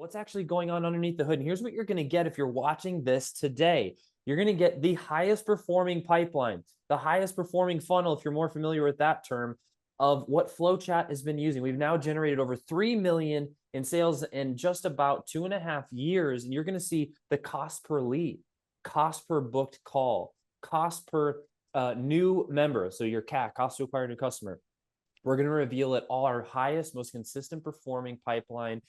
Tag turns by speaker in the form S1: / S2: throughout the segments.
S1: what's actually going on underneath the hood. And here's what you're going to get if you're watching this today. You're going to get the highest performing pipeline, the highest performing funnel, if you're more familiar with that term, of what FlowChat has been using. We've now generated over 3 million in sales in just about 2.5 years. And you're going to see the cost per lead, cost per booked call, cost per new member. So your CAC, cost to acquire a new customer. We're going to reveal it all, our highest, most consistent performing pipeline.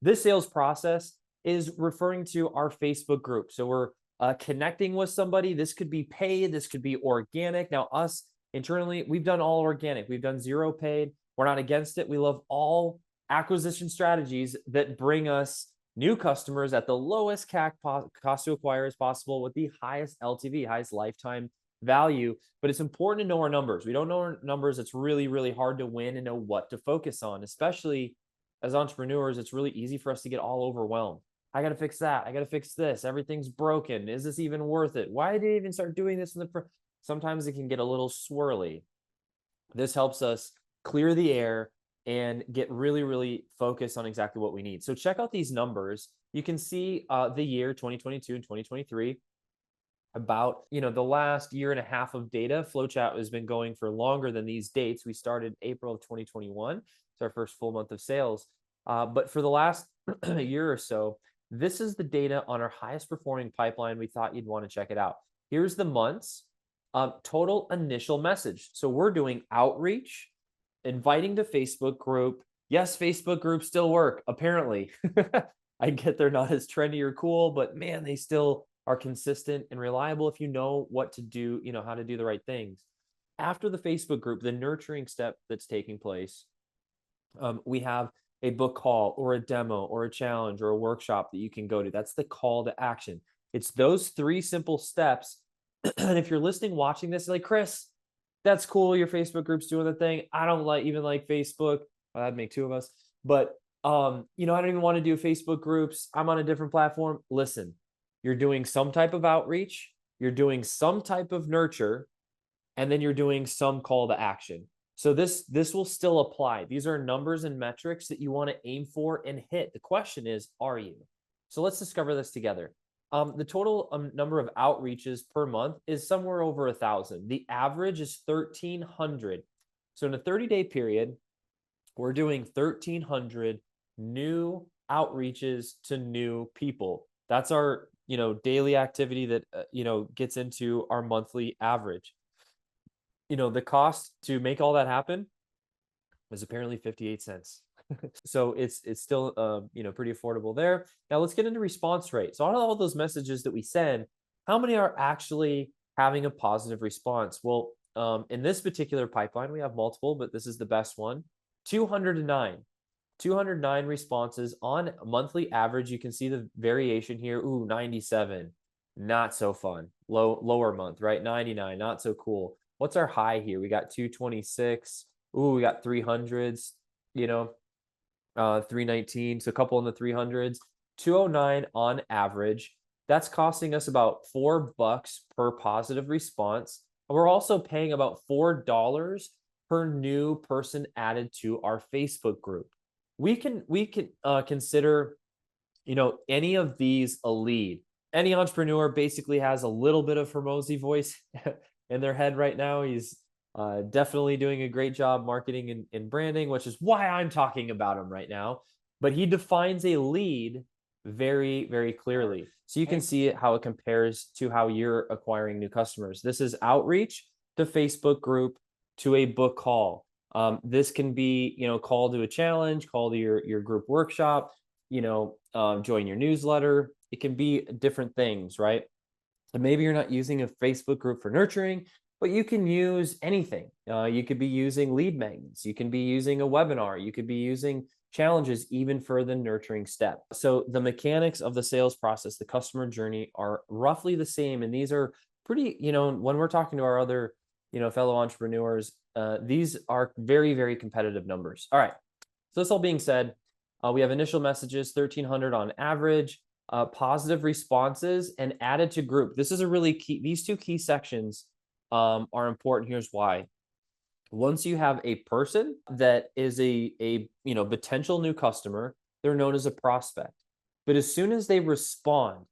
S1: This sales process is referring to our Facebook group. So we're connecting with somebody. This could be paid. This could be organic. Now, us internally, we've done all organic. We've done zero paid. We're not against it. We love all acquisition strategies that bring us new customers at the lowest CAC cost to acquire as possible with the highest LTV, highest lifetime value. But it's important to know our numbers. We don't know our numbers. It's really, really hard to win and know what to focus on, especially as entrepreneurs. It's really easy for us to get all overwhelmed. I got to fix that. I got to fix this. Everything's broken. Is this even worth it? Why did I even start doing this in the Sometimes it can get a little swirly. This helps us clear the air and get really, really focused on exactly what we need. So check out these numbers. You can see the year 2022 and 2023. About the last year and a half of data. FlowChat has been going for longer than these dates. We started April of 2021. It's our first full month of sales. But for the last year or so, this is the data on our highest performing pipeline. We thought you'd want to check it out. Here's the months. Total initial message. So we're doing outreach, inviting to Facebook group. Yes, Facebook groups still work, apparently. I get they're not as trendy or cool, but man, they still are consistent and reliable if you know what to do, how to do the right things. After the Facebook group, the nurturing step that's taking place, we have a book call or a demo or a challenge or a workshop that you can go to. That's the call to action. It's those 3 simple steps. And if you're listening, watching this, like, Chris, that's cool. Your Facebook group's doing the thing. I don't even like Facebook. Well, that'd make 2 of us. But, I don't even want to do Facebook groups. I'm on a different platform. Listen, you're doing some type of outreach, you're doing some type of nurture, and then you're doing some call to action. So this will still apply. These are numbers and metrics that you want to aim for and hit. The question is, are you? So let's discover this together. The total number of outreaches per month is somewhere over 1,000. The average is 1,300. So in a 30-day period, we're doing 1,300 new outreaches to new people. That's our daily activity that gets into our monthly average. The cost to make all that happen was apparently 58 cents. So it's still pretty affordable there. Now let's get into response rate. So out of all those messages that we send, how many are actually having a positive response? Well, in this particular pipeline, we have multiple, but this is the best one. 209 responses on monthly average. You can see the variation here. Ooh, 97, not so fun. Lower month, right? 99, not so cool. What's our high here? We got 226. Ooh, we got 300s, 319. So a couple in the 300s. 209 on average. That's costing us about $4 per positive response. And we're also paying about $4 per new person added to our Facebook group. We can consider, any of these a lead. Any entrepreneur basically has a little bit of Hormozi voice in their head right now. He's definitely doing a great job marketing and branding, which is why I'm talking about him right now. But he defines a lead very, very clearly. So you can see how it compares to how you're acquiring new customers. This is outreach to Facebook group to a book call. This can be, call to a challenge, call to your group workshop, join your newsletter. It can be different things, right? And maybe you're not using a Facebook group for nurturing, but you can use anything. You could be using lead magnets. You can be using a webinar. You could be using challenges even for the nurturing step. So the mechanics of the sales process, the customer journey are roughly the same. And these are pretty, when we're talking to our other, fellow entrepreneurs, these are very, very competitive numbers. All right. So this all being said, we have initial messages, 1,300 on average, positive responses, and added to group. This is a really key. These 2 key sections are important. Here's why. Once you have a person that is a potential new customer, they're known as a prospect. But as soon as they respond,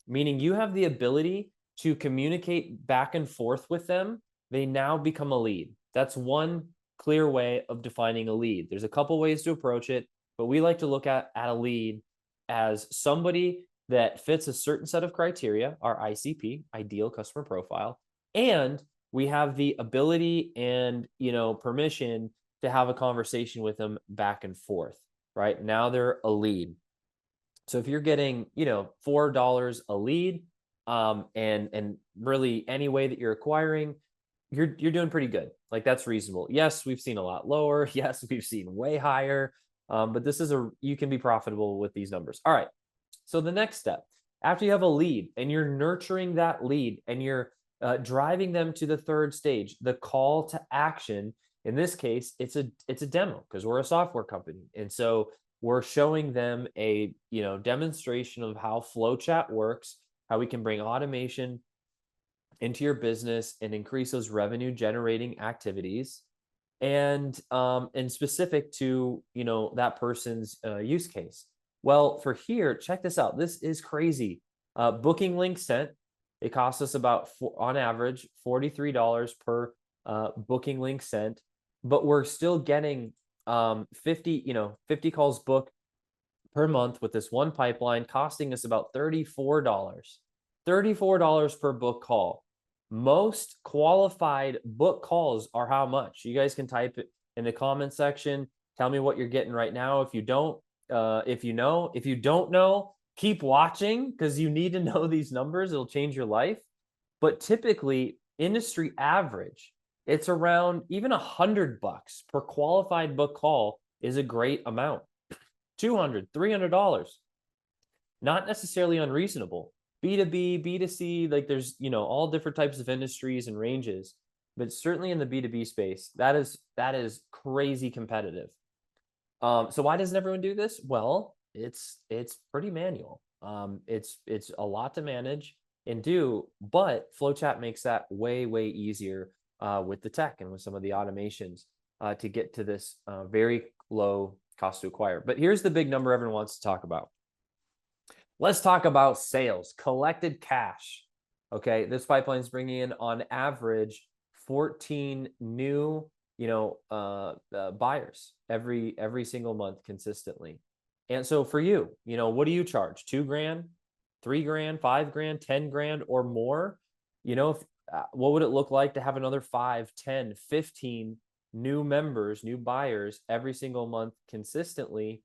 S1: meaning you have the ability to communicate back and forth with them, they now become a lead. That's one clear way of defining a lead. There's a couple ways to approach it, but we like to look at a lead as somebody that fits a certain set of criteria, our ICP, ideal customer profile, and we have the ability and permission to have a conversation with them back and forth. Right now, they're a lead. So if you're getting $4 a lead, and really any way that you're acquiring, you're doing pretty good. Like, that's reasonable. Yes, we've seen a lot lower. Yes, we've seen way higher. But this is you can be profitable with these numbers. All right. So the next step, after you have a lead and you're nurturing that lead and you're driving them to the third stage, the call to action. In this case, it's a demo because we're a software company, and so we're showing them a demonstration of how FlowChat works, how we can bring automation into your business and increase those revenue generating activities, and specific to that person's use case. Well, for here, check this out. This is crazy. Booking link sent. It costs us about, on average, $43 per booking link sent, but we're still getting 50 calls booked per month with this one pipeline, costing us about $34. $34 per book call. Most qualified book calls are how much? You guys can type it in the comment section. Tell me what you're getting right now. If you don't know, keep watching because you need to know these numbers. It'll change your life. But typically, industry average, it's around even $100 per qualified book call is a great amount. $200, $300, not necessarily unreasonable. B2B, B2C, like there's all different types of industries and ranges, but certainly in the B2B space, that is crazy competitive. So why doesn't everyone do this? Well, it's pretty manual. It's a lot to manage and do, but FlowChat makes that way easier with the tech and with some of the automations to get to this very low cost to acquire. But here's the big number everyone wants to talk about. Let's talk about sales, collected cash. Okay, this pipeline is bringing in on average 14 new buyers every single month consistently. And so for you, what do you charge? $2,000, $3,000, $5,000, $10,000 or more? What would it look like to have another 5, 10, 15 new members, new buyers every single month consistently?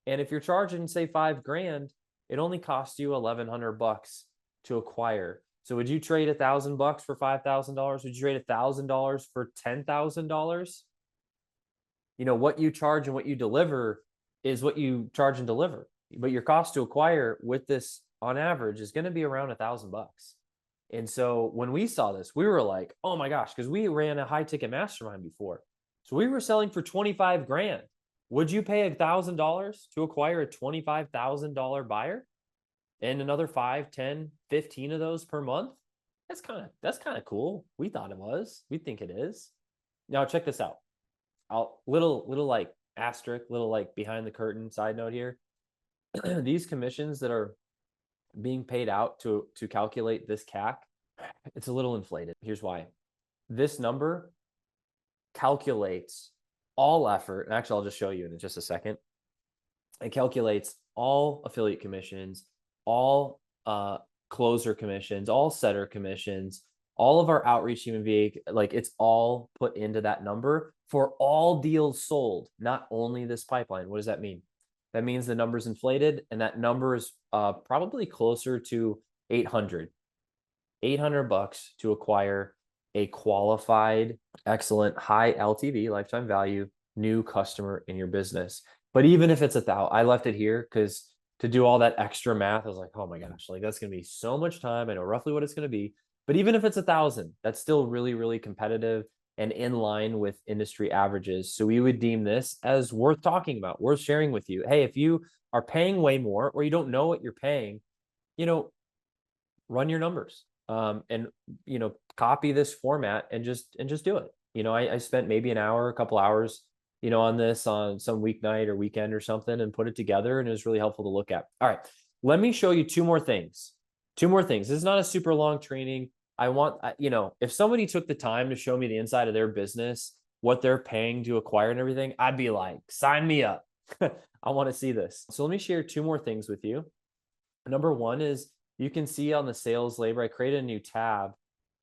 S1: And if you're charging, say, $5,000, it only costs you $1,100 to acquire. So would you trade $1,000 for $5,000? Would you trade $1,000 for $10,000? What you charge and what you deliver is what you charge and deliver. But your cost to acquire with this on average is going to be around $1,000. And so when we saw this, we were like, oh my gosh, because we ran a high ticket mastermind before. So we were selling for $25,000. Would you pay $1,000 to acquire a $25,000 buyer and another 5, 10, 15 of those per month? That's kind of cool. We thought it was. We think it is. Now check this out. Little like asterisk, little like behind the curtain side note here. These commissions that are being paid out to calculate this CAC, it's a little inflated. Here's why. This number calculates all effort, and actually I'll just show you in just a second. It calculates all affiliate commissions, all closer commissions, all setter commissions, all of our outreach human being, like it's all put into that number for all deals sold, not only this pipeline. What does that mean? That means the number's inflated, and that number is probably closer to $800 to acquire a qualified, excellent, high LTV, lifetime value, new customer in your business. But even if it's $1,000, I left it here because to do all that extra math, I was like, oh my gosh, like that's going to be so much time. I know roughly what it's going to be. But even if it's $1,000, that's still really competitive and in line with industry averages. So we would deem this as worth talking about, worth sharing with you. Hey, if you are paying way more or you don't know what you're paying, run your numbers and copy this format and just do it. I spent maybe an hour, a couple hours, on this on some weeknight or weekend or something and put it together. And it was really helpful to look at. All right. Let me show you two more things. Two more things. This is not a super long training. I want, if somebody took the time to show me the inside of their business, what they're paying to acquire and everything, I'd be like, sign me up. I want to see this. So let me share two more things with you. Number one is you can see on the sales labor, I created a new tab,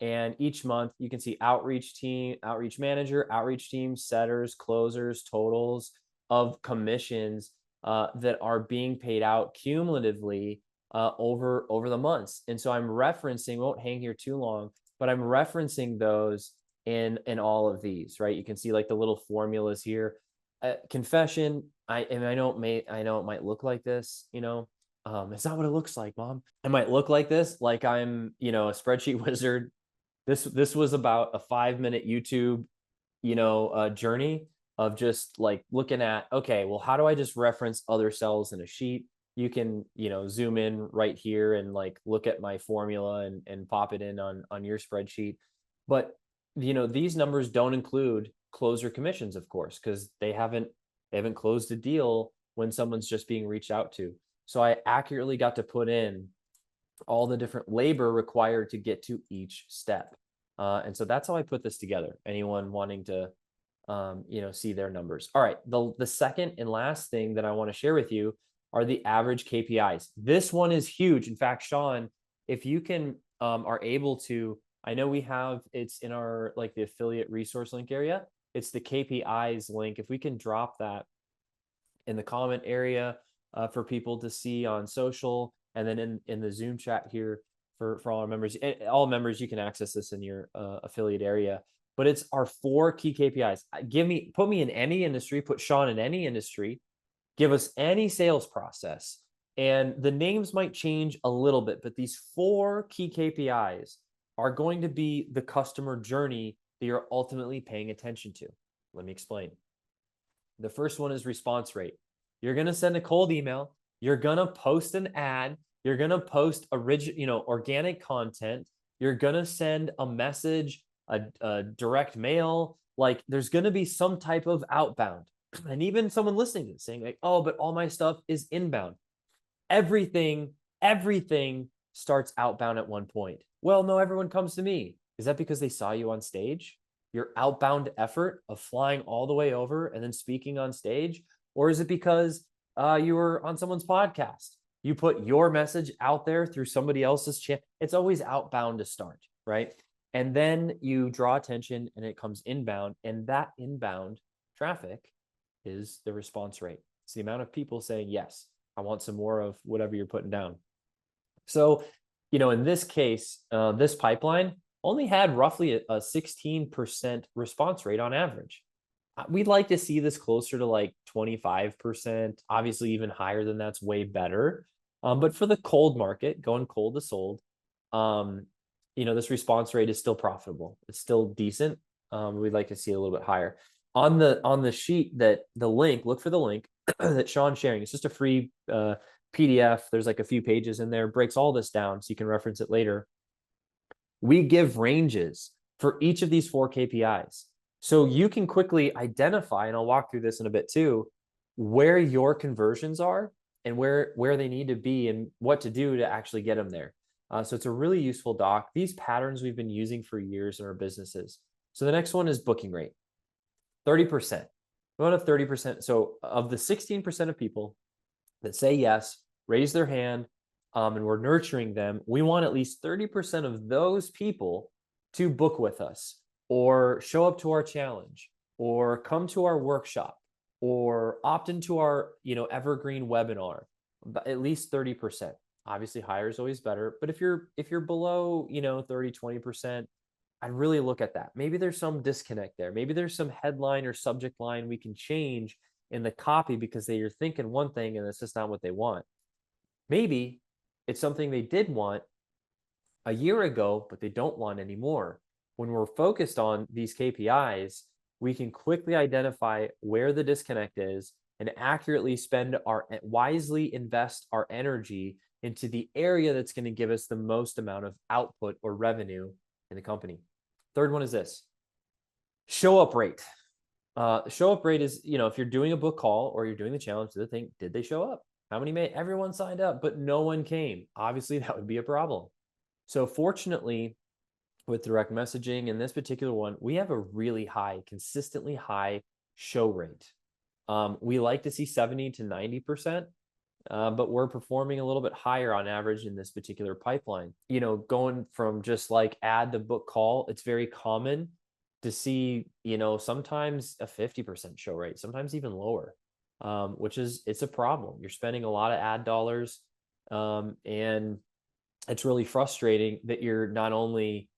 S1: and each month you can see outreach team, outreach manager, outreach team, setters, closers, totals of commissions that are being paid out cumulatively over the months. And so I'm referencing, won't hang here too long, but I'm referencing those in all of these, right? You can see like the little formulas here. Confession, I know it might look like this, it's not what it looks like, Mom. It might look like this, like I'm, a spreadsheet wizard. This was about a 5-minute YouTube, journey of just like looking at, okay, well, how do I just reference other cells in a sheet? You can, zoom in right here and like look at my formula and pop it in on your spreadsheet. But, these numbers don't include closer commissions, of course, because they haven't closed a deal when someone's just being reached out to. So I accurately got to put in all the different labor required to get to each step. And so that's how I put this together. Anyone wanting to, see their numbers. All right. The second and last thing that I want to share with you are the average KPIs. This one is huge. In fact, Sean, if you can, are able to, I know we have, it's in our, like the affiliate resource link area. It's the KPIs link. If we can drop that in the comment area for people to see on social, and then in the Zoom chat here for all our members. All members, you can access this in your affiliate area. But it's our 4 key KPIs. Put me in any industry, put Sean in any industry, give us any sales process, and the names might change a little bit, but these 4 key KPIs are going to be the customer journey that you're ultimately paying attention to. Let me explain. The first one is response rate. You're going to send a cold email. You're going to post an ad. You're going to post organic content. You're going to send a message, a direct mail. Like there's going to be some type of outbound. And even someone listening to this saying like, oh, but all my stuff is inbound. Everything starts outbound at one point. Well, no, everyone comes to me. Is that because they saw you on stage? Your outbound effort of flying all the way over and then speaking on stage? Or is it because you were on someone's podcast? You put your message out there through somebody else's channel. It's always outbound to start, right? And then you draw attention and it comes inbound. And that inbound traffic is the response rate. It's the amount of people saying, yes, I want some more of whatever you're putting down. So, in this case, this pipeline only had roughly a 16% response rate on average. We'd like to see this closer to like 25%, obviously even higher than that's way better. But for the cold market, going cold to sold, this response rate is still profitable. It's still decent. We'd like to see a little bit higher. On the sheet that the link, look for the link that Sean's sharing. It's just a free PDF. There's like a few pages in there, breaks all this down so you can reference it later. We give ranges for each of these 4 KPIs. So you can quickly identify, and I'll walk through this in a bit too, where your conversions are and where they need to be and what to do to actually get them there. So it's a really useful doc. These patterns we've been using for years in our businesses. So the next one is booking rate, 30%. We want a 30%. So of the 16% of people that say yes, raise their hand, and we're nurturing them, we want at least 30% of those people to book with us or show up to our challenge or come to our workshop or opt into our, evergreen webinar. But at least 30%. Obviously higher is always better, but if you're below, 30, 20%, I'd really look at that. Maybe there's some disconnect there. Maybe there's some headline or subject line we can change in the copy because you're thinking one thing and it's just not what they want. Maybe it's something they did want a year ago, but they don't want anymore. When we're focused on these KPIs, we can quickly identify where the disconnect is and accurately wisely invest our energy into the area that's going to give us the most amount of output or revenue in the company. Third one is this. Show up rate. Show up rate is, if you're doing a book call or you're doing the challenge, did they show up? How many made? Everyone signed up, but no one came. Obviously, that would be a problem. So fortunately, with direct messaging in this particular one, we have a really high, consistently high show rate. We like to see 70 to 90%, but we're performing a little bit higher on average in this particular pipeline. Going from just like add to book call, it's very common to see, sometimes a 50% show rate, sometimes even lower, it's a problem. You're spending a lot of ad dollars, and it's really frustrating that you're not only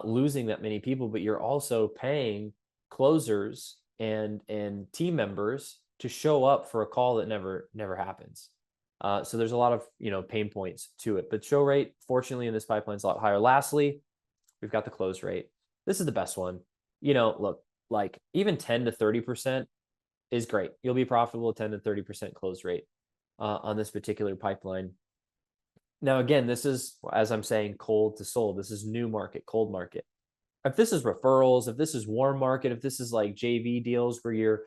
S1: losing that many people, but you're also paying closers and team members to show up for a call that never happens. So there's a lot of pain points to it, but show rate, fortunately, in this pipeline is a lot higher. Lastly, we've got the close rate. This is the best one. Look, like even 10 to 30% is great. You'll be profitable at 10 to 30% close rate on this particular pipeline. Now, again, this is, as I'm saying, cold to sold. This is new market, cold market. If this is referrals, if this is warm market, if this is like JV deals where you're,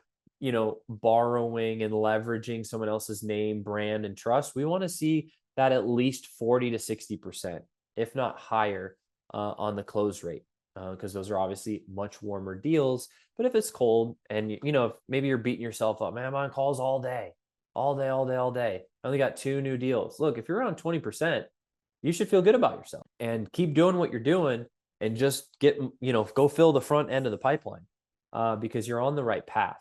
S1: borrowing and leveraging someone else's name, brand, and trust, we want to see that at least 40 to 60%, if not higher, on the close rate, because those are obviously much warmer deals. But if it's cold and, if maybe you're beating yourself up, man, I'm on calls all day. I only got 2 new deals. Look, if you're around 20%, you should feel good about yourself and keep doing what you're doing and just go fill the front end of the pipeline, because you're on the right path.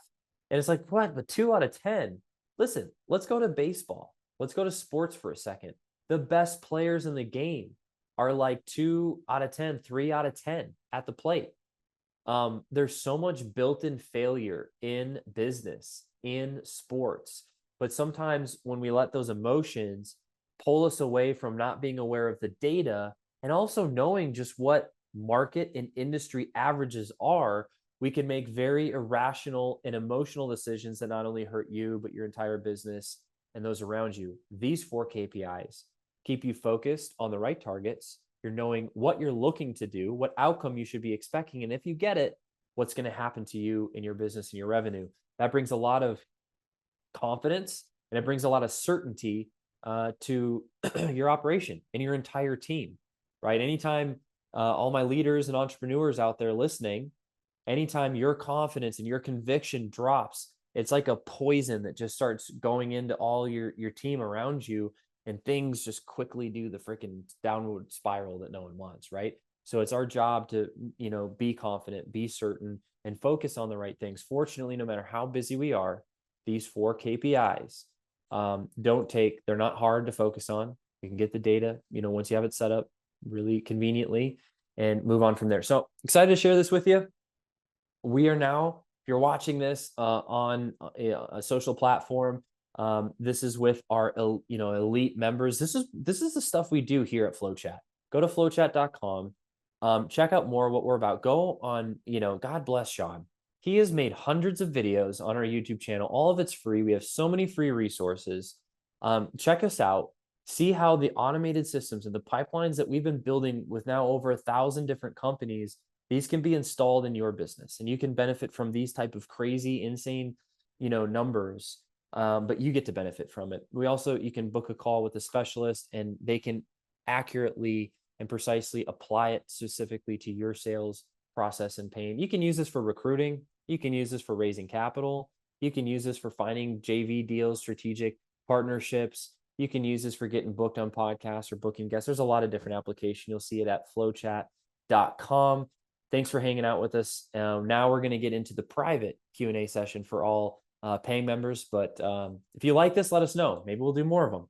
S1: And it's like, what? But 2 out of 10. Listen, let's go to baseball. Let's go to sports for a second. The best players in the game are like 2 out of 10, 3 out of 10 at the plate. There's so much built-in failure in business, in sports. But sometimes when we let those emotions pull us away from not being aware of the data and also knowing just what market and industry averages are, we can make very irrational and emotional decisions that not only hurt you, but your entire business and those around you. These 4 KPIs keep you focused on the right targets. You're knowing what you're looking to do, what outcome you should be expecting, and if you get it, what's going to happen to you in your business and your revenue. That brings a lot of confidence and it brings a lot of certainty to your operation and your entire team, right? Anytime all my leaders and entrepreneurs out there listening, anytime your confidence and your conviction drops, it's like a poison that just starts going into all your team around you, and things just quickly do the freaking downward spiral that no one wants, right? So it's our job to, be confident, be certain, and focus on the right things. Fortunately, no matter how busy we are, these 4 KPIs, they're not hard to focus on. You can get the data, once you have it set up really conveniently, and move on from there. So excited to share this with you. We are now, if you're watching this on a social platform, this is with our elite members. This is the stuff we do here at FlowChat. Go to flowchat.com. Check out more what we're about. Go on, God bless Sean. He has made hundreds of videos on our YouTube channel. All of it's free. We have so many free resources. Check us out. See how the automated systems and the pipelines that we've been building with now over 1,000 different companies, these can be installed in your business, and you can benefit from these type of crazy, insane, numbers. But you get to benefit from it. You can book a call with a specialist, and they can accurately and precisely apply it specifically to your sales process and pain. You can use this for recruiting. You can use this for raising capital. You can use this for finding JV deals, strategic partnerships. You can use this for getting booked on podcasts or booking guests. There's a lot of different applications. You'll see it at flowchat.com. Thanks for hanging out with us. Now we're going to get into the private Q&A session for all paying members. But if you like this, let us know. Maybe we'll do more of them.